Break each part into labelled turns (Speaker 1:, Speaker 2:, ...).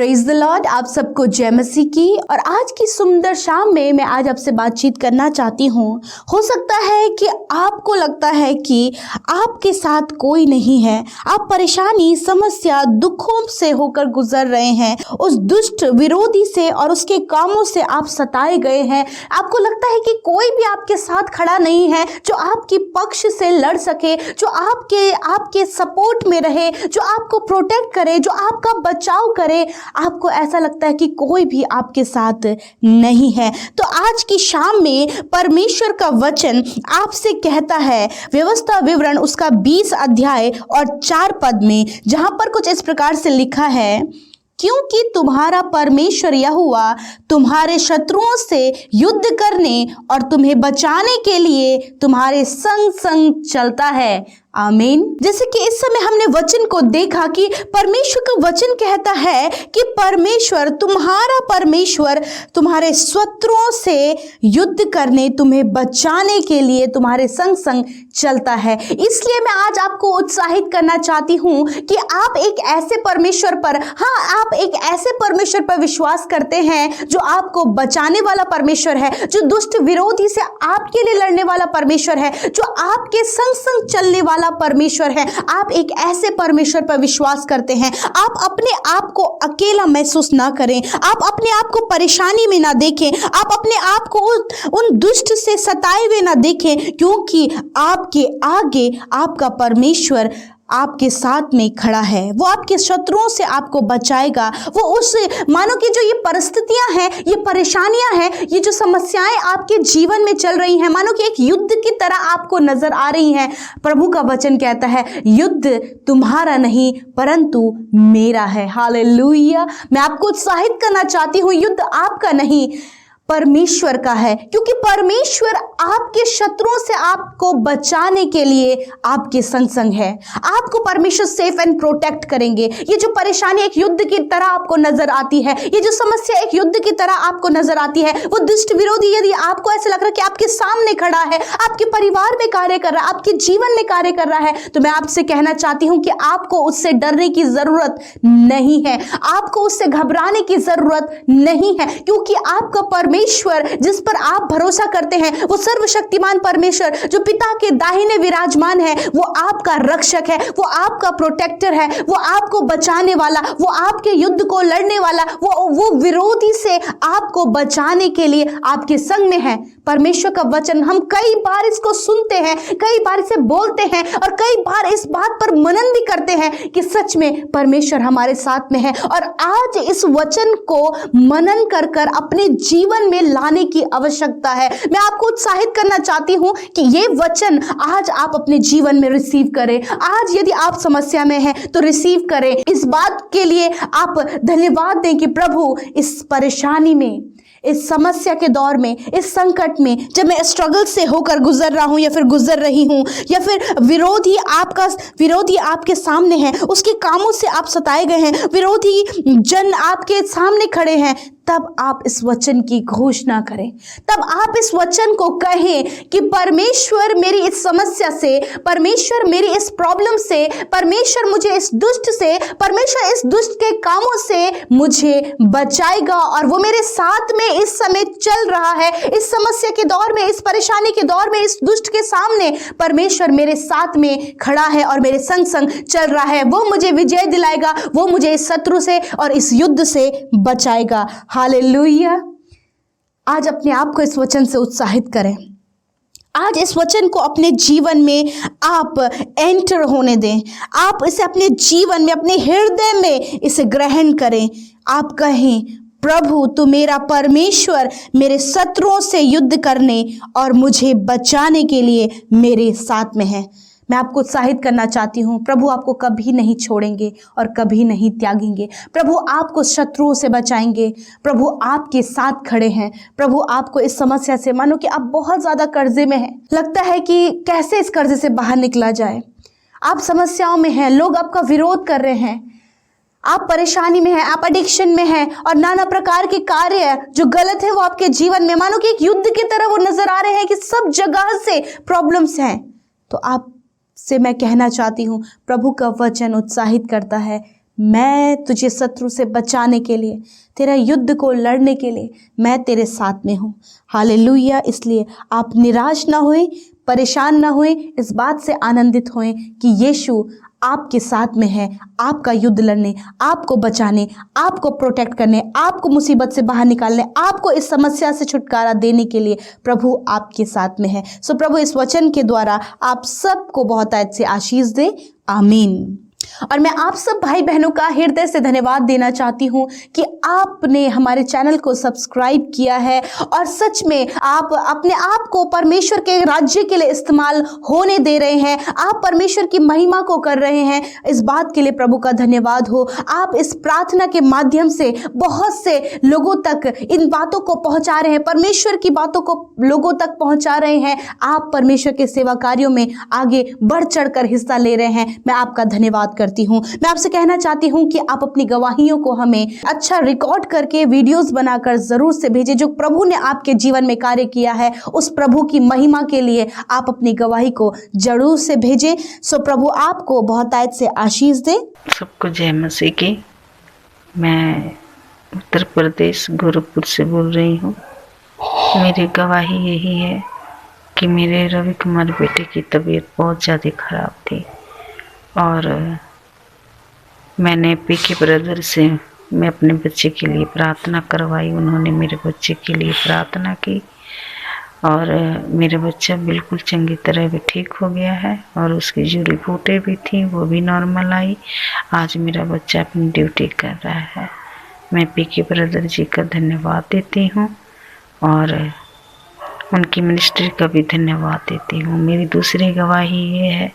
Speaker 1: Praise the Lord. आप सबको जय मसीह की। और आज की सुंदर शाम में मैं आज आपसे बातचीत करना चाहती हूँ। हो सकता है कि आपको लगता है कि आपके साथ कोई नहीं है, आप परेशानी, समस्या, दुखों से होकर गुजर रहे हैं, उस दुष्ट विरोधी से और उसके कामों से आप सताए गए हैं। आपको लगता है कि कोई भी आपके साथ खड़ा नहीं है जो आपकी पक्ष से लड़ सके, जो आपके सपोर्ट में रहे, जो आपको प्रोटेक्ट करे, जो आपका बचाव करे। आपको ऐसा लगता है कि कोई भी आपके साथ नहीं है। तो आज की शाम में परमेश्वर का वचन आपसे कहता है, व्यवस्था विवरण उसका 20 अध्याय और 4 पद में, जहां पर कुछ इस प्रकार से लिखा है, क्योंकि तुम्हारा परमेश्वर यहोवा तुम्हारे शत्रुओं से युद्ध करने और तुम्हें बचाने के लिए तुम्हारे संग संग चलता है। आमीन। जैसे कि इस समय हमने वचन को देखा कि परमेश्वर का वचन कहता है कि परमेश्वर, तुम्हारा परमेश्वर तुम्हारे शत्रुओं से युद्ध करने, तुम्हें बचाने के लिए तुम्हारे संग संग चलता है। इसलिए मैं आज आपको उत्साहित करना चाहती हूँ कि आप एक ऐसे परमेश्वर पर, आप एक ऐसे परमेश्वर पर विश्वास करते हैं जो आपको बचाने वाला परमेश्वर है, जो दुष्ट विरोधी से आपके लिए लड़ने वाला परमेश्वर है, जो आपके संग संग चलने वाला परमेश्वर है। आप एक ऐसे परमेश्वर पर विश्वास करते हैं। आप अपने आप को अकेला महसूस ना करें, आप अपने आप को परेशानी में ना देखें, आप अपने आप को उन दुष्ट से सताए हुए ना देखें, क्योंकि आपके आगे आपका परमेश्वर आपके साथ में खड़ा है। वो आपके शत्रुओं से आपको बचाएगा। वो उस, मानो कि जो ये परिस्थितियां हैं, ये परेशानियां हैं, ये जो समस्याएं आपके जीवन में चल रही हैं, मानो कि एक युद्ध की तरह आपको नजर आ रही हैं। प्रभु का वचन कहता है, युद्ध तुम्हारा नहीं परंतु मेरा है। हालेलुया। मैं आपको उत्साहित करना चाहती हूँ, युद्ध आपका नहीं, परमेश्वर का है, क्योंकि परमेश्वर आपके शत्रुओं से आपको बचाने के लिए आपके संग संग है। आपको परमेश्वर सेफ एंड प्रोटेक्ट करेंगे। ये जो परेशानी एक युद्ध की तरह आपको नजर आती है, ये जो समस्या एक युद्ध की तरह आपको नजर आती है, वो दुष्ट विरोधी यदि आपको ऐसा लग रहा है कि आपके सामने खड़ा है, आपके परिवार में कार्य कर रहा है, आपके जीवन में कार्य कर रहा है, तो मैं आपसे कहना चाहती हूं कि आपको उससे डरने की जरूरत नहीं है, आपको उससे घबराने की जरूरत नहीं है, क्योंकि आपका परमेश्वर जिस पर आप भरोसा करते हैं, वो सर्वशक्तिमान परमेश्वर जो पिता के दाहिने विराजमान है, वो आपका रक्षक है, वो आपका प्रोटेक्टर है, वो आपको बचाने वाला, वो आपके युद्ध को लड़ने वाला, वो विरोधी से आपको बचाने के लिए आपके संग में है। परमेश्वर का वचन हम कई बार इसको सुनते हैं, कई बार इसे बोलते हैं और कई बार इस बात पर मनन भी करते हैं कि सच में परमेश्वर हमारे साथ में है। और आज इस वचन को मनन कर कर अपने जीवन में लाने की आवश्यकता है। मैं आपको उत्साहित करना चाहती हूं कि ये वचन आज आप अपने जीवन में रिसीव करें। आज यदि आप समस्या में हैं तो रिसीव करें। इस बात के लिए आप धन्यवाद दें कि प्रभु, इस परेशानी में, इस समस्या के दौर में, इस संकट में, जब मैं स्ट्रगल से होकर गुजर रहा हूं या फिर गुजर रही हूं, या फिर विरोधी आपके सामने है, उसके कामों से आप सताए गए हैं, विरोधी जन आपके सामने खड़े हैं, तब आप इस वचन की घोषणा करें, तब आप इस वचन को कहें कि परमेश्वर मेरी इस समस्या से, परमेश्वर मेरी इस प्रॉब्लम से, परमेश्वर मुझे इस दुष्ट से, परमेश्वर इस दुष्ट के कामों से मुझे बचाएगा और वो मेरे साथ में इस समय चल रहा है। इस समस्या के दौर में, इस परेशानी के दौर में, इस दुष्ट के सामने परमेश्वर मेरे साथ में खड़ा है और मेरे संग संग चल रहा है। वो मुझे विजय दिलाएगा, वो मुझे इस शत्रु से और इस युद्ध से बचाएगा। हालेलुया। आज अपने आप को इस वचन से उत्साहित करें। आज इस वचन को अपने जीवन में आप एंटर होने दें। आप इसे अपने जीवन में, अपने हृदय में इसे ग्रहण करें। आप कहें, प्रभु तू मेरा परमेश्वर मेरे शत्रुओं से युद्ध करने और मुझे बचाने के लिए मेरे साथ में है। मैं आपको उत्साहित करना चाहती हूँ, प्रभु आपको कभी नहीं छोड़ेंगे और कभी नहीं त्यागेंगे। प्रभु आपको शत्रुओं से बचाएंगे। प्रभु आपके साथ खड़े हैं। प्रभु आपको इस समस्या से, मानो कि आप बहुत ज़्यादा कर्जे में हैं, लगता है कि कैसे इस कर्जे से बाहर निकला जाए, आप समस्याओं में हैं, लोग आपका विरोध कर रहे हैं, आप परेशानी में हैं, आप एडिक्शन में हैं और नाना प्रकार के कार्य जो गलत है वो आपके जीवन में, मानो कि एक युद्ध की तरह वो नजर आ रहे हैं कि सब जगह से प्रॉब्लम्स हैं। तो आप से मैं कहना चाहती हूँ, प्रभु का वचन उत्साहित करता है, मैं तुझे शत्रु से बचाने के लिए, तेरा युद्ध को लड़ने के लिए मैं तेरे साथ में हूँ। हालेलुया। इसलिए आप निराश ना होएं, परेशान ना होएं, इस बात से आनंदित होएं कि यीशु आपके साथ में है, आपका युद्ध लड़ने, आपको बचाने, आपको प्रोटेक्ट करने, आपको मुसीबत से बाहर निकालने, आपको इस समस्या से छुटकारा देने के लिए प्रभु आपके साथ में है। सो प्रभु इस वचन के द्वारा आप सबको बहुत अच्छे आशीष दे। आमीन। और मैं आप सब भाई बहनों का हृदय से धन्यवाद देना चाहती हूँ कि आपने हमारे चैनल को सब्सक्राइब किया है और सच में आप अपने आप को परमेश्वर के राज्य के लिए इस्तेमाल होने दे रहे हैं। आप परमेश्वर की महिमा को कर रहे हैं। इस बात के लिए प्रभु का धन्यवाद हो। आप इस प्रार्थना के माध्यम से बहुत से लोगों तक इन बातों को पहुंचा रहे हैं, परमेश्वर की बातों को लोगों तक पहुंचा रहे हैं। आप परमेश्वर के सेवा कार्यों में आगे बढ़ चढ़कर हिस्सा ले रहे हैं। मैं आपका धन्यवाद करती हूं। मैं आपसे कहना चाहती हूं कि आप अपनी गवाहियों को हमें अच्छा रिकॉर्ड करके वीडियोस बनाकर जरूर से भेजें। जो प्रभु ने आपके जीवन में कार्य किया है उस प्रभु की महिमा के लिए आप अपनी गवाही को जरूर से भेजें। सो प्रभु आपको बहुतायत से आशीष दे।
Speaker 2: सबको जय मसीह की। मैं उत्तर प्रदेश गोरखपुर से बोल रही हूँ। मेरी गवाही यही है कि मेरे रवि कुमार बेटे की तबीयत बहुत ज़्यादा ख़राब थी और मैंने पीके ब्रदर से मैं अपने बच्चे के लिए प्रार्थना करवाई। उन्होंने मेरे बच्चे के लिए प्रार्थना की और मेरा बच्चा बिल्कुल चंगी तरह भी ठीक हो गया है और उसकी जो रिपोर्टें भी थी वो भी नॉर्मल आई। आज मेरा बच्चा अपनी ड्यूटी कर रहा है। मैं पीके ब्रदर जी का धन्यवाद देती हूँ और उनकी मिनिस्ट्री का भी धन्यवाद देती हूँ। मेरी दूसरी गवाही ये है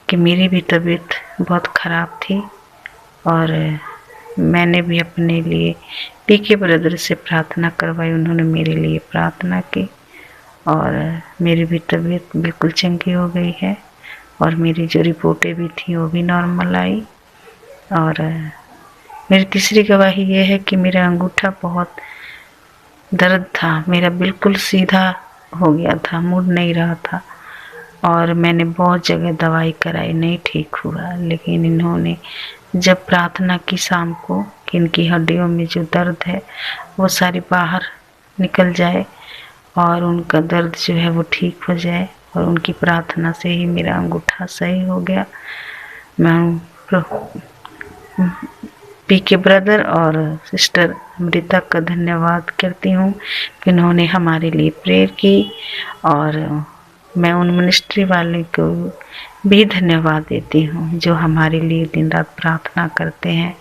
Speaker 2: कि मेरी भी तबीयत बहुत ख़राब थी और मैंने भी अपने लिए पीके ब्रदर से प्रार्थना करवाई। उन्होंने मेरे लिए प्रार्थना की और मेरी भी तबीयत बिल्कुल चंगी हो गई है और मेरी जो रिपोर्टें भी थी वो भी नॉर्मल आई। और मेरी तीसरी गवाही ये है कि मेरा अंगूठा बहुत दर्द था, मेरा बिल्कुल सीधा हो गया था, मुड़ नहीं रहा था और मैंने बहुत जगह दवाई कराई, नहीं ठीक हुआ। लेकिन इन्होंने जब प्रार्थना की शाम को कि इनकी हड्डियों में जो दर्द है वो सारी बाहर निकल जाए और उनका दर्द जो है वो ठीक हो जाए और उनकी प्रार्थना से ही मेरा अंगूठा सही हो गया। मैं पीके ब्रदर और सिस्टर अमृता का धन्यवाद करती हूँ कि उन्होंने हमारे लिए प्रेयर की और मैं उन मिनिस्ट्री वाले को भी धन्यवाद देती हूँ जो हमारे लिए दिन रात प्रार्थना करते हैं।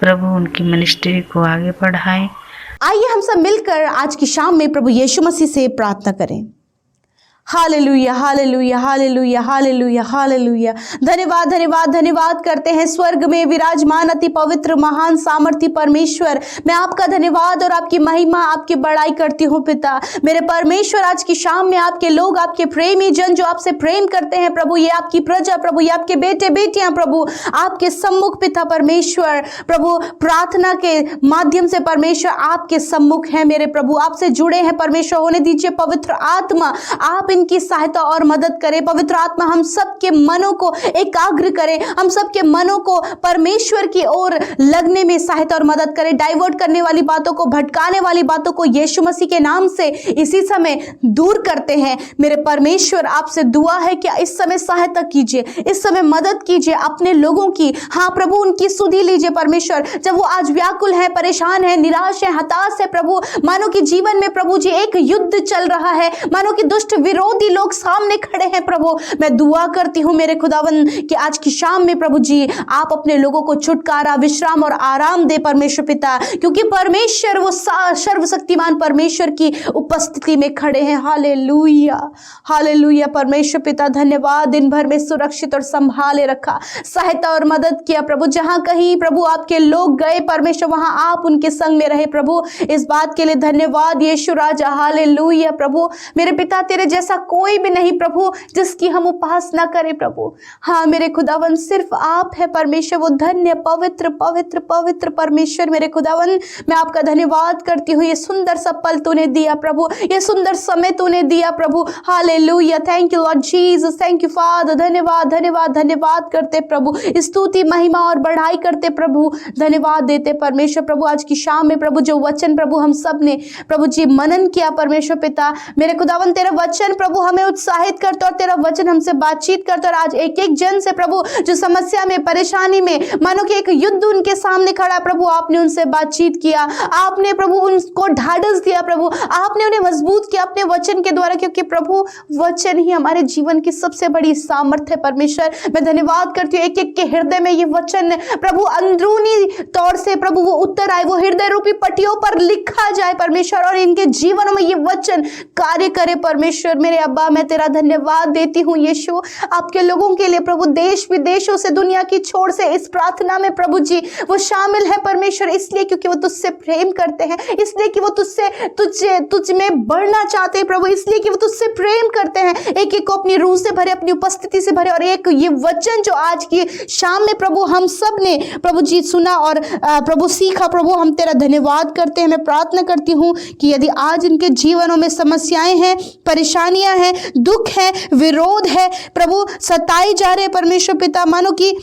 Speaker 2: प्रभु उनकी मिनिस्ट्री को आगे बढ़ाएं।
Speaker 1: आइए हम सब मिलकर आज की शाम में प्रभु यीशु मसीह से प्रार्थना करें। Hallelujah, hallelujah, hallelujah, hallelujah, hallelujah. धन्यवाद, धन्यवाद, धन्यवाद करते हैं स्वर्ग में विराजमान अति पवित्र महान सामर्थी परमेश्वर। मैं आपका धन्यवाद और आपकी महिमा, आपकी बड़ाई करती हूँ पिता। मेरे परमेश्वर, आज की शाम में आपके लोग, आपके प्रेमी जन जो आपसे प्रेम करते हैं प्रभु, ये आपकी प्रजा प्रभु, ये आपके बेटे बेटियां प्रभु, आपके सम्मुख पिता परमेश्वर प्रभु, प्रार्थना के माध्यम से परमेश्वर आपके सम्मुख है मेरे प्रभु, आपसे जुड़े हैं परमेश्वर। होने दीजिए पवित्र आत्मा, आप इनकी सहायता और मदद करें। पवित्र आत्मा हम सबके मनों को एकाग्र करें, हम सबके मनों को परमेश्वर की ओर लगने में सहायता और मदद करें। डाइवर्ट करने वाली बातों को, भटकाने वाली बातों को यीशु मसीह के नाम से इसी समय दूर करते हैं। मेरे परमेश्वर, आपसे दुआ है कि इस समय सहायता कीजिए, इस समय मदद कीजिए अपने लोगों की। हाँ प्रभु, उनकी सुधि लीजिए परमेश्वर। जब वो आज व्याकुल है, परेशान है, निराश है, हताश है प्रभु, मानो कि जीवन में प्रभु जी एक युद्ध चल रहा है, मानो कि दुष्ट विरोधी लोग सामने खड़े हैं प्रभु, मैं दुआ करती हूं मेरे खुदावन कि आज की शाम में प्रभु जी आप अपने लोगों को छुटकारा, विश्राम और आराम दे परमेश्वर पिता, क्योंकि परमेश्वर वो सर्वशक्तिमान परमेश्वर की उपस्थिति में खड़े हैं। Hallelujah, hallelujah. परमेश्वर पिता धन्यवाद, दिन भर में सुरक्षित और संभाले रखा, सहायता और मदद किया प्रभु। जहां कहीं प्रभु आपके लोग गए परमेश्वर, वहां आप उनके संग में रहे प्रभु। इस बात के लिए धन्यवाद यीशु राजा। हालेलुया प्रभु। मेरे पिता, तेरे जैसे ऐसा कोई भी नहीं प्रभु जिसकी हम उपासना करें प्रभु। हाँ मेरे खुदावन, सिर्फ आप है परमेश्वर, वो धन्य पवित्र पवित्र पवित्र परमेश्वर। मेरे खुदावन, मैं आपका धन्यवाद करती हूँ, ये सुंदर सा पल तूने दिया प्रभु, ये सुंदर समय तूने दिया प्रभु। Hallelujah, thank you Lord Jesus, thank you father. धन्यवाद धन्यवाद धन्यवाद करते प्रभु, स्तुति महिमा और बढ़ाई करते प्रभु, धन्यवाद देते परमेश्वर। प्रभु आज की शाम में प्रभु जो वचन प्रभु हम सब ने प्रभु जी मनन किया परमेश्वर पिता, मेरे खुदावन तेरा वचन प्रभु हमें उत्साहित करता और तेरा वचन हमसे बातचीत करता। और आज एक एक जन से प्रभु जो समस्या में, परेशानी में, मानो कि एक युद्ध उनके सामने खड़ा प्रभु, आपने उनसे बातचीत किया, आपने प्रभु उनको ढाढ़स दिया प्रभु, आपने उन्हें मजबूत किया अपने वचन के द्वारा, क्योंकि प्रभु वचन ही हमारे जीवन की सबसे बड़ी सामर्थ्य है परमेश्वर। मैं धन्यवाद करती हूँ एक एक के हृदय में ये वचन प्रभु अंदरूनी तौर से प्रभु वो उत्तर आए, वो हृदय रूपी पट्टियों पर लिखा जाए परमेश्वर, और इनके जीवनों में ये वचन कार्य करे परमेश्वर। मेरे अब्बा, मैं तेरा धन्यवाद देती हूँ यीशु, आपके लोगों के लिए प्रभु, देश विदेशों से, दुनिया की छोर से इस प्रार्थना में प्रभु जी वो शामिल है परमेश्वर, इसलिए क्योंकि वो तुझसे प्रेम करते हैं, इसलिए कि वो तुझ में बढ़ना चाहते हैं प्रभु, इसलिए कि वो तुझसे प्रेम करते हैं। एक एक को अपनी रूह से भरे, अपनी उपस्थिति से भरे, और एक ये वचन जो आज की शाम में प्रभु हम सब ने प्रभु जी सुना और प्रभु सीखा प्रभु, हम तेरा धन्यवाद करते हैं। मैं प्रार्थना करती हूँ कि यदि आज इनके जीवनों में समस्याएं हैं, परेशानियां हैं, दुख है, विरोध है प्रभु, सताए जा रहे परमेश्वर पिता, मानो कि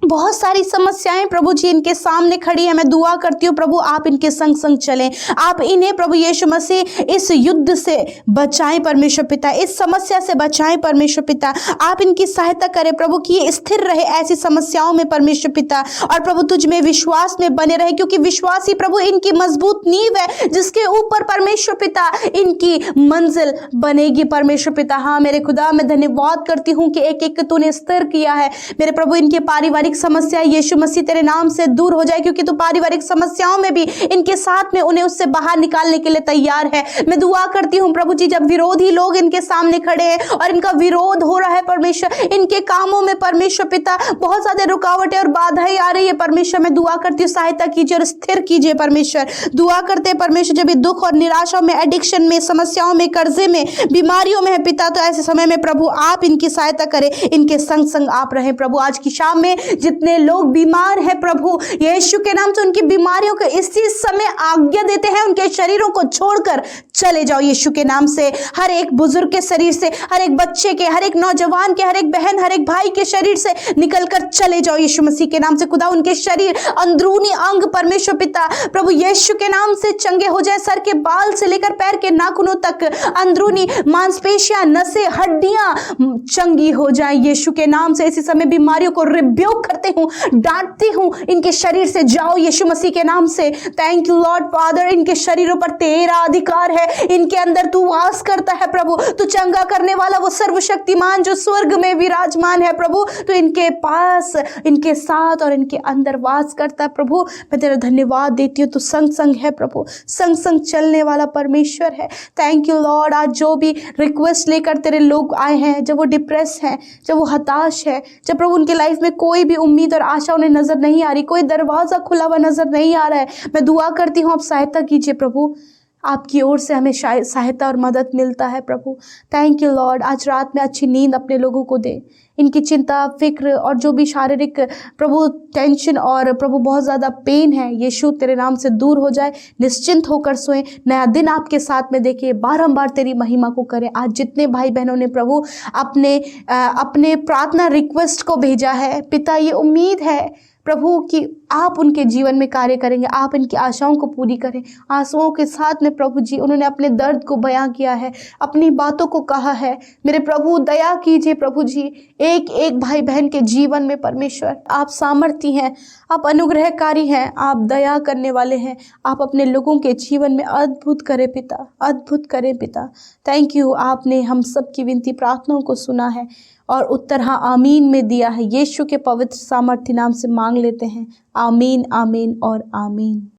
Speaker 1: बहुत सारी समस्याएं प्रभु जी इनके सामने खड़ी है, मैं दुआ करती हूँ प्रभु आप इनके संग संग चलें, आप इन्हें प्रभु यीशु मसीह इस युद्ध से बचाएं परमेश्वर पिता, इस समस्या से बचाएं परमेश्वर पिता, आप इनकी सहायता करें प्रभु कि ये स्थिर रहे ऐसी समस्याओं में परमेश्वर पिता, और प्रभु तुझ में विश्वास में बने रहे, क्योंकि विश्वास ही प्रभु इनकी मजबूत नींव है जिसके ऊपर परमेश्वर पिता इनकी मंजिल बनेगी परमेश्वर पिता। हाँ मेरे खुदा, मैं धन्यवाद करती हूँ कि एक एक तूने स्थिर किया है मेरे प्रभु, इनके पारिवारिक समस्या यीशु मसीह तेरे नाम से दूर हो जाए, क्योंकि तू पारिवारिक समस्याओं में भी इनके साथ में उन्हें उससे बाहर निकालने के लिए तैयार है। मैं दुआ करती हूँ प्रभु जी, जब विरोधी लोग इनके सामने खड़े हैं और इनका विरोध हो रहा है परमेश्वर, इनके कामों में परमेश्वर पिता बहुत ज्यादा रुकावटें और बाधाएं आ रही है परमेश्वर, मैं दुआ करती हूँ सहायता कीजिए और स्थिर कीजिए परमेश्वर। दुआ करते हैं परमेश्वर, जब ये दुख और निराशा में, एडिक्शन में, समस्याओं में, कर्जे में, बीमारियों में है पिता, तो ऐसे समय में प्रभु आप इनकी सहायता करें, इनके संग संग आप रहें प्रभु। आज की शाम में जितने लोग बीमार हैं प्रभु यीशु के नाम से, उनकी बीमारियों को इसी समय आज्ञा देते हैं, उनके शरीरों को छोड़कर चले जाओ यीशु के नाम से। हर एक बुजुर्ग के शरीर से, हर एक बच्चे के, हर एक नौजवान के, हर एक बहन, हर एक भाई के शरीर से निकलकर चले जाओ यीशु मसीह के नाम से। खुदा उनके शरीर, अंदरूनी अंग परमेश्वर पिता प्रभु यीशु के नाम से चंगे हो जाए, सर के बाल से लेकर पैर के नाखूनों तक, अंदरूनी मांसपेशियां, नसें, हड्डियां चंगी हो जाए यीशु के नाम से। इसी समय बीमारियों को रिब्यूक करते हूँ, डांटती हूँ, इनके शरीर से जाओ यीशु मसीह के नाम से। थैंक यू लॉर्ड फादर, इनके शरीरों पर तेरा अधिकार है, इनके अंदर तू वास करता है प्रभु, तू चंगा करने वाला वो सर्वशक्तिमान जो स्वर्ग में विराजमान है प्रभु, तो इनके पास, इनके साथ और इनके अंदर वास करता है प्रभु। मैं तेरा धन्यवाद देती हूँ, तू संग संग है प्रभु, संग संग चलने वाला परमेश्वर है। थैंक यू लॉर्ड, आज जो भी रिक्वेस्ट लेकर तेरे लोग आए हैं, जब वो डिप्रेस हैं, जब वो हताश है, जब प्रभु उनके लाइफ में कोई भी उम्मीद और आशा उन्हें नजर नहीं आ रही, कोई दरवाजा खुला हुआ नजर नहीं आ रहा है, मैं दुआ करती हूँ आप सहायता कीजिए प्रभु, आपकी ओर से हमें सहायता और मदद मिलता है प्रभु। थैंक यू लॉर्ड, आज रात में अच्छी नींद अपने लोगों को दे, इनकी चिंता, फिक्र और जो भी शारीरिक प्रभु टेंशन और प्रभु बहुत ज़्यादा पेन है यीशु तेरे नाम से दूर हो जाए, निश्चिंत होकर सोएं, नया दिन आपके साथ में देखिए, बारंबार तेरी महिमा को करें। आज जितने भाई बहनों ने प्रभु अपने प्रार्थना रिक्वेस्ट को भेजा है पिता, ये उम्मीद है प्रभु कि आप उनके जीवन में कार्य करेंगे, आप इनकी आशाओं को पूरी करें। आंसुओं के साथ में प्रभु जी उन्होंने अपने दर्द को बयां किया है, अपनी बातों को कहा है। मेरे प्रभु दया कीजिए प्रभु जी, एक एक भाई बहन के जीवन में परमेश्वर आप सामर्थी हैं, आप अनुग्रहकारी हैं, आप दया करने वाले हैं, आप अपने लोगों के जीवन में अद्भुत करें पिता, अद्भुत करें पिता। थैंक यू, आपने हम सब की विनती प्रार्थनाओं को सुना है और उत्तर हाँ आमीन में दिया है। यीशु के पवित्र सामर्थ्य नाम से मांग लेते हैं, आमीन आमीन और आमीन।